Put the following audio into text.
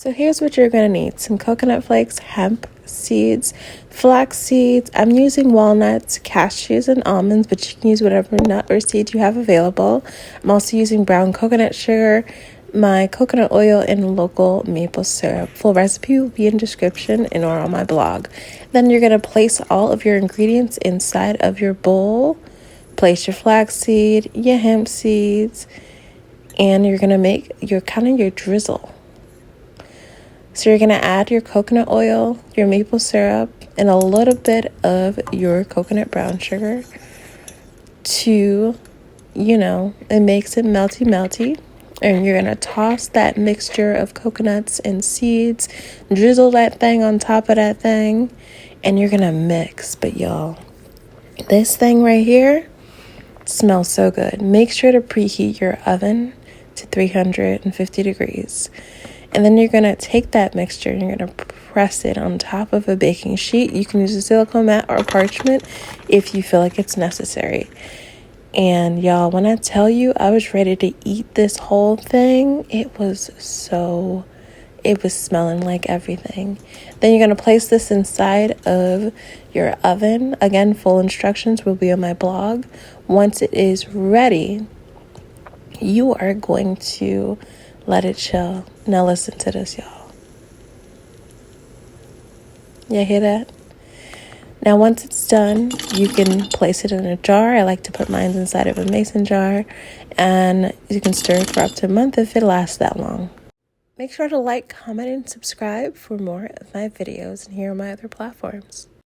So here's what you're going to need. Some coconut flakes, hemp seeds, flax seeds. I'm using walnuts, cashews, and almonds, but you can use whatever nut or seed you have available. I'm also using brown coconut sugar, my coconut oil, and local maple syrup. Full recipe will be in description and or on my blog. Then you're going to place all of your ingredients inside of your bowl. Place your flax seed, your hemp seeds, and you're going to make your drizzle. So you're going to add your coconut oil, your maple syrup, and a little bit of your coconut brown sugar to, it makes it melty. And you're going to toss that mixture of coconuts and seeds, drizzle that thing on top of that thing, and you're going to mix. But y'all, this thing right here smells so good. Make sure to preheat your oven to 350 degrees. And then you're going to take that mixture and you're going to press it on top of a baking sheet. You can use a silicone mat or parchment if you feel like it's necessary. And y'all, when I tell you I was ready to eat this whole thing, it was smelling like everything. Then you're going to place this inside of your oven. Again, full instructions will be on my blog. Once it is ready, you are going to let it chill. Now listen to this, y'all. You hear that? Now once it's done, you can place it in a jar. I like to put mine inside of a mason jar. And you can stir it for up to a month if it lasts that long. Make sure to like, comment, and subscribe for more of my videos and here on my other platforms.